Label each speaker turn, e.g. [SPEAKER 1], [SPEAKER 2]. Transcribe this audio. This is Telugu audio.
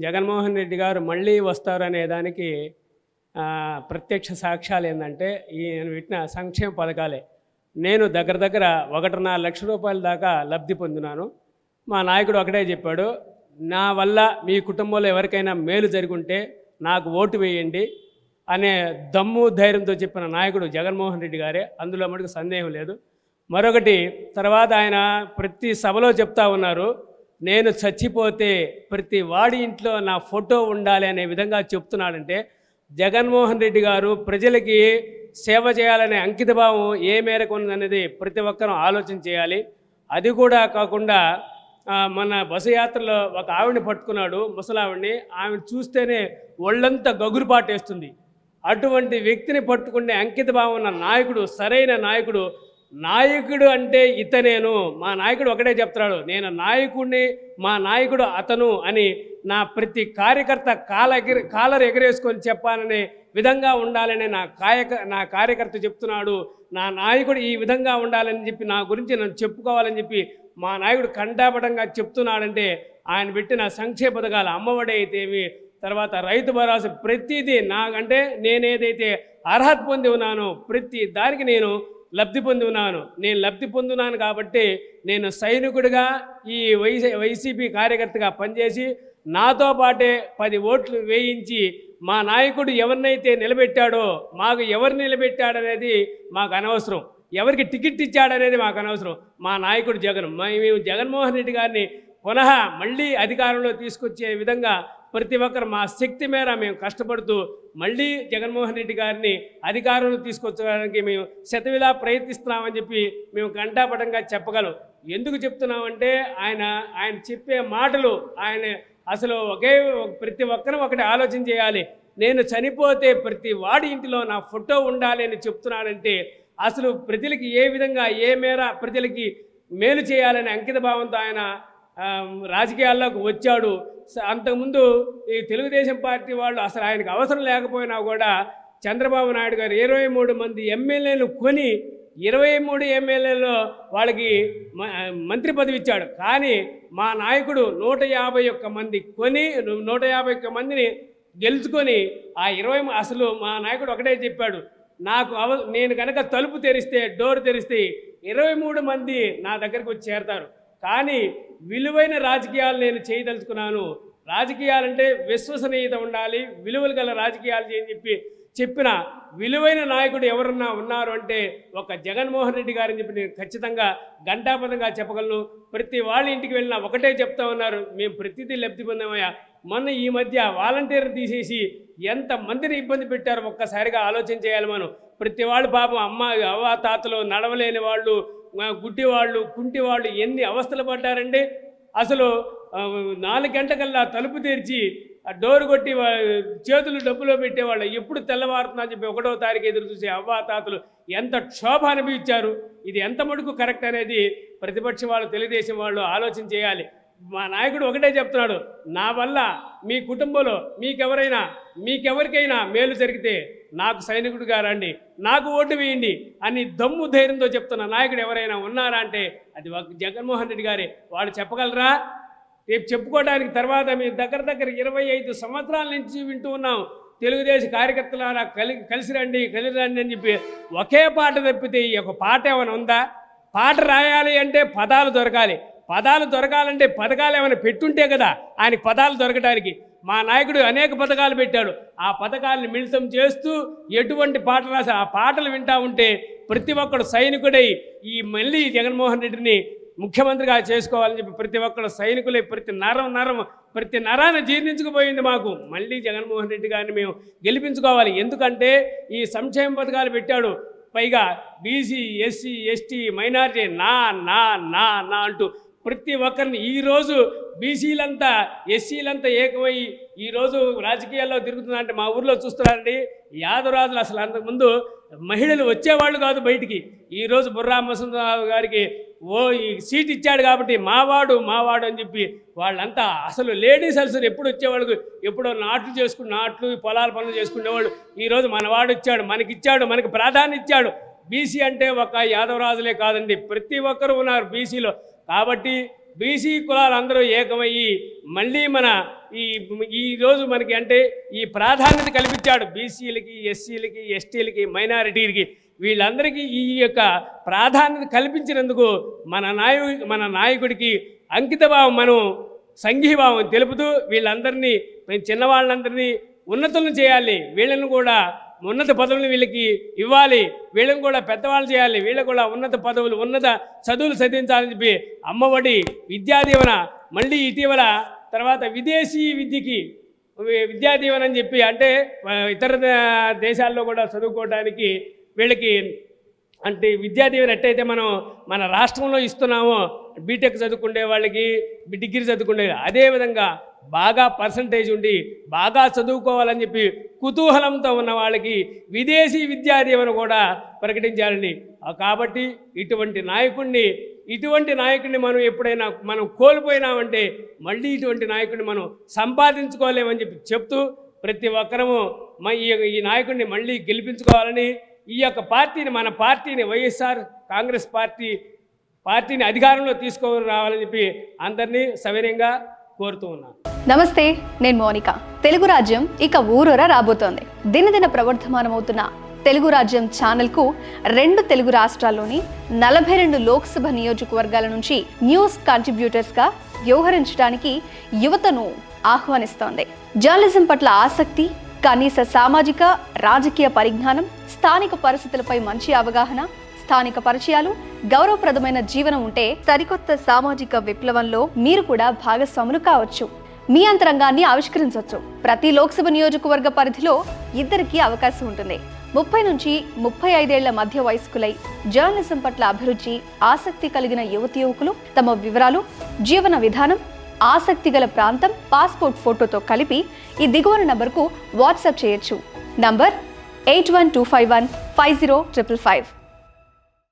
[SPEAKER 1] జగన్మోహన్ రెడ్డి గారు మళ్ళీ వస్తారనే దానికి ప్రత్యక్ష సాక్ష్యాలు ఏంటంటే ఈయన పెట్టిన సంక్షేమ పథకాలే. నేను దగ్గర 1.5 లక్ష రూపాయల దాకా లబ్ధి పొందినాను. మా నాయకుడు ఒకటే చెప్పాడు, నా వల్ల మీ కుటుంబంలో ఎవరికైనా మేలు జరుగుంటే నాకు ఓటు వేయండి అనే దమ్ము ధైర్యంతో చెప్పిన నాయకుడు జగన్మోహన్ రెడ్డి గారే, అందులో మటుకు సందేహం లేదు. మరొకటి, తర్వాత ఆయన ప్రతి సభలో చెప్తా ఉన్నారు, నేను చచ్చిపోతే ప్రతి వాడి ఇంట్లో నా ఫోటో ఉండాలి అనే విధంగా చెప్తున్నాడంటే జగన్మోహన్ రెడ్డి గారు ప్రజలకి సేవ చేయాలనే అంకితభావం ఏ మేరకు ఉందనేది ప్రతి ఒక్కరూ ఆలోచన చేయాలి. అది కూడా కాకుండా మన బస్సు యాత్రలో ఒక ఆవిడని పట్టుకున్నాడు, ముసలావిడిని. ఆవిడ చూస్తేనే ఒళ్ళంతా గగురుపాటేస్తుంది. అటువంటి వ్యక్తిని పట్టుకునే అంకితభావం ఉన్న నాయకుడు సరైన నాయకుడు. నాయకుడు అంటే ఇతనేను, మా నాయకుడు ఒకటే చెప్తున్నాడు, నేను నాయకుడిని, మా నాయకుడు అతను అని నా ప్రతి కార్యకర్త కాలర్ ఎగరేసుకొని చెప్పాలనే విధంగా ఉండాలని నా కార్యకర్త చెప్తున్నాడు. నా నాయకుడు ఈ విధంగా ఉండాలని చెప్పి నా గురించి నన్ను చెప్పుకోవాలని చెప్పి మా నాయకుడు కంఠాపటంగా చెప్తున్నాడంటే ఆయన పెట్టిన సంక్షేమ పథకాలు, అమ్మఒడి అయితేవి, తర్వాత రైతు భరోసా, ప్రతిదీ నాకంటే నేనేదైతే అర్హత పొంది ఉన్నానో ప్రతి దానికి నేను లబ్ధి పొంది ఉన్నాను. నేను లబ్ధి పొందున్నాను కాబట్టి నేను సైనికుడిగా ఈ వైసీపీ కార్యకర్తగా పనిచేసి నాతో పాటే 10 ఓట్లు వేయించి మా నాయకుడు ఎవరినైతే నిలబెట్టాడో, మాకు ఎవరు నిలబెట్టాడనేది మాకు అనవసరం, ఎవరికి టికెట్ ఇచ్చాడనేది మాకు అనవసరం. మా నాయకుడు మేము జగన్మోహన్ రెడ్డి గారిని పునః మళ్ళీ అధికారంలో తీసుకొచ్చే విధంగా ప్రతి ఒక్కరు మా శక్తి మేర మేము కష్టపడుతూ మళ్ళీ జగన్మోహన్ రెడ్డి గారిని అధికారంలో తీసుకొచ్చడానికి మేము శతవిధా ప్రయత్నిస్తున్నామని చెప్పి మేము కంఠాపటంగా చెప్పగలం. ఎందుకు చెప్తున్నామంటే ఆయన చెప్పే మాటలు, ఆయన అసలు ప్రతి ఒక్కరూ ఒకటి ఆలోచన చేయాలి. నేను చనిపోతే ప్రతి వాడి ఇంటిలో నా ఫోటో ఉండాలి అని చెప్తున్నాడంటే అసలు ప్రజలకి ఏ విధంగా ఏ మేర ప్రజలకి మేలు చేయాలనే అంకిత భావంతో ఆయన రాజకీయాల్లోకి వచ్చాడు. అంతకుముందు ఈ తెలుగుదేశం పార్టీ వాళ్ళు అసలు ఆయనకు అవసరం లేకపోయినా కూడా చంద్రబాబు నాయుడు గారు 23 మంది ఎమ్మెల్యేలు కొని 23 ఎమ్మెల్యేలో వాళ్ళకి మంత్రి పదవి ఇచ్చాడు. కానీ మా నాయకుడు 151 మంది కొని 151 మందిని గెలుచుకొని ఆ 20 అసలు మా నాయకుడు ఒకటే చెప్పాడు, నేను కనుక తలుపు తెరిస్తే, డోర్ తెరిస్తే 23 మంది నా దగ్గరకు వచ్చి చేరతారు. కానీ విలువైన రాజకీయాలు నేను చేయదలుచుకున్నాను. రాజకీయాలంటే విశ్వసనీయత ఉండాలి, విలువలు గల రాజకీయాలు చేయని చెప్పిన విలువైన నాయకుడు ఎవరన్నా ఉన్నారు అంటే ఒక జగన్మోహన్ రెడ్డి గారని చెప్పి నేను ఖచ్చితంగా ఘంటాపథంగా చెప్పగలను. ప్రతి వాళ్ళ ఇంటికి వెళ్ళినా ఒకటే చెప్తా ఉన్నారు, మేము ప్రతిదీ లబ్ధి పొందామయ్యా. మొన్న ఈ మధ్య వాలంటీర్ తీసేసి ఎంతమందిని ఇబ్బంది పెట్టారో ఒక్కసారిగా ఆలోచన చేయాలి మనం. ప్రతి వాళ్ళు పాపం అవ్వ తాతలు, నడవలేని వాళ్ళు, గుడ్డి వాళ్ళు, కుంటి వాళ్ళు ఎన్ని అవస్థలు పడ్డారండి. అసలు 4 గంటకల్లా తలుపు తెరిచి డోరు కొట్టి చేతులు డబ్బులో పెట్టేవాళ్ళు ఎప్పుడు తెల్లవారుతున్నా చెప్పి 1వ తారీఖు ఎదురు చూసే అవ్వాతాతలు ఎంత క్షోభ అనుభవించారు. ఇది ఎంత మటుకు కరెక్ట్ అనేది ప్రతిపక్ష వాళ్ళు, తెలుగుదేశం వాళ్ళు ఆలోచన చేయాలి. మా నాయకుడు ఒకటే చెప్తున్నాడు, నా వల్ల మీ కుటుంబంలో మీకెవరికైనా మేలు జరిగితే నాకు సైనికుడిగా రండి, నాకు ఓటు వేయండి అని దమ్ము ధైర్యంతో చెప్తున్న నాయకుడు ఎవరైనా ఉన్నారా అంటే అది జగన్మోహన్ రెడ్డి గారే. వాళ్ళు చెప్పగలరా? రేపు చెప్పుకోవడానికి తర్వాత మేము దగ్గర 25 సంవత్సరాల నుంచి వింటూ ఉన్నాం, తెలుగుదేశం కార్యకర్తలారా కలిసి రండి అని చెప్పి ఒకే పాట తప్పితే ఈ ఒక పాట ఏమైనా ఉందా? పాట రాయాలి అంటే పదాలు దొరకాలి, పదాలు దొరకాలంటే పథకాలు ఏమైనా పెట్టుంటే కదా ఆయనకి పదాలు దొరకడానికి. మా నాయకుడు అనేక పథకాలు పెట్టాడు, ఆ పథకాలను మిళితం చేస్తూ ఎటువంటి పాటలు రాసి ఆ పాటలు వింటూ ఉంటే ప్రతి ఒక్కడు సైనికుడై ఈ మళ్ళీ జగన్మోహన్ రెడ్డిని ముఖ్యమంత్రిగా చేసుకోవాలని చెప్పి ప్రతి ఒక్కడు సైనికులై ప్రతి నరాన్ని జీర్ణించుకుపోయింది మాకు. మళ్ళీ జగన్మోహన్ రెడ్డి గారిని మేము గెలిపించుకోవాలి. ఎందుకంటే ఈ సంక్షేమ పథకాలు పెట్టాడు, పైగా బీసీ, ఎస్సీ, ఎస్టీ, మైనారిటీ నా నా నా నా అంటూ ప్రతి ఒక్కరిని ఈరోజు బీసీలంతా, ఎస్సీలంతా ఏకమై ఈరోజు రాజకీయాల్లో తిరుగుతుందంటే మా ఊర్లో చూస్తున్నారండి. యాదవరాజులు అసలు అంతకుముందు మహిళలు వచ్చేవాళ్ళు కాదు బయటికి. ఈరోజు బుర్రా మసంతరావు గారికి ఈ సీట్ ఇచ్చాడు కాబట్టి మావాడు అని చెప్పి వాళ్ళంతా అసలు లేడీస్ అసలు ఎప్పుడు వచ్చేవాళ్ళు, ఎప్పుడో నాట్లు పొలాల పనులు చేసుకునేవాళ్ళు. ఈరోజు మనవాడు ఇచ్చాడు, మనకి ప్రాధాన్యత ఇచ్చాడు. బీసీ అంటే ఒక యాదవరాజులే కాదండి, ప్రతి ఒక్కరు ఉన్నారు బీసీలో. కాబట్టి బీసీ కులాలందరూ ఏకమయ్యి మళ్ళీ మన ఈరోజు మనకి అంటే ఈ ప్రాధాన్యత కల్పించాడు బీసీలకి, ఎస్సీలకి, ఎస్టీలకి, మైనారిటీలకి, వీళ్ళందరికీ ఈ యొక్క ప్రాధాన్యత కల్పించినందుకు మన నాయకుడికి అంకితభావం, మనం సంఘీభావం తెలుపుతూ వీళ్ళందరినీ, చిన్నవాళ్ళందరినీ ఉన్నతులను చేయాలి, వీళ్ళను కూడా ఉన్నత పదవులు వీళ్ళకి ఇవ్వాలి, వీళ్ళని కూడా పెద్దవాళ్ళు చేయాలి, వీళ్ళకు కూడా ఉన్నత పదవులు, ఉన్నత చదువులు చదివించాలని చెప్పి అమ్మఒడి, విద్యాదీవన, మళ్ళీ ఇటీవల తర్వాత విదేశీ విద్యకి విద్యాదీవన అని చెప్పి, అంటే ఇతర దేశాల్లో కూడా చదువుకోవడానికి వీళ్ళకి అంటే విద్యాదీవన ఎట్టయితే మనం మన రాష్ట్రంలో ఇస్తున్నామో బీటెక్ చదువుకునే వాళ్ళకి, డిగ్రీ చదువుకునే, అదేవిధంగా బాగా పర్సంటేజ్ ఉండి బాగా చదువుకోవాలని చెప్పి కుతూహలంతో ఉన్న వాళ్ళకి విదేశీ విద్యాదీవన కూడా ప్రకటించాలండి. కాబట్టి ఇటువంటి నాయకుడిని మనం ఎప్పుడైనా మనం కోల్పోయినామంటే మళ్ళీ ఇటువంటి నాయకుడిని మనం సంపాదించుకోలేమని చెప్తూ ప్రతి ఒక్కరము ఈ నాయకుడిని మళ్ళీ గెలిపించుకోవాలని, ఈ యొక్క పార్టీని, మన పార్టీని, వైఎస్ఆర్ కాంగ్రెస్ పార్టీని అధికారంలో తీసుకొని రావాలని చెప్పి అందరినీ సవినయంగా కోరుతూ ఉన్నాను.
[SPEAKER 2] నమస్తే, నేను మోనిక. తెలుగు రాజ్యం ఇక ఊరూరా రాబోతోంది. దినదిన ప్రవర్ధమానమవుతున్న తెలుగు రాజ్యం ఛానల్కు 2 తెలుగు రాష్ట్రాల్లోని 42 లోక్సభ నియోజకవర్గాల నుంచి న్యూస్ కంట్రిబ్యూటర్స్గా వ్యవహరించడానికి యువతను ఆహ్వానిస్తోంది. జర్నలిజం పట్ల ఆసక్తి, కనీస సామాజిక రాజకీయ పరిజ్ఞానం, స్థానిక పరిస్థితులపై మంచి అవగాహన, స్థానిక పరిచయాలు, గౌరవప్రదమైన జీవనం ఉంటే సరికొత్త సామాజిక విప్లవంలో మీరు కూడా భాగస్వాములు కావచ్చు. మీ అంతరంగాన్ని ఆవిష్కరించవచ్చు. ప్రతి లోక్సభ నియోజకవర్గ పరిధిలో 2కి అవకాశం ఉంటుంది. 30 నుంచి 35 ఏళ్ల మధ్య వయస్కులై జర్నలిజం పట్ల అభిరుచి, ఆసక్తి కలిగిన యువకులు తమ వివరాలు, జీవన విధానం, ఆసక్తి గల ప్రాంతం, పాస్పోర్ట్ ఫోటోతో కలిపి ఈ దిగువన నంబర్కు వాట్సాప్ చేయొచ్చు. నంబర్ 8125150555.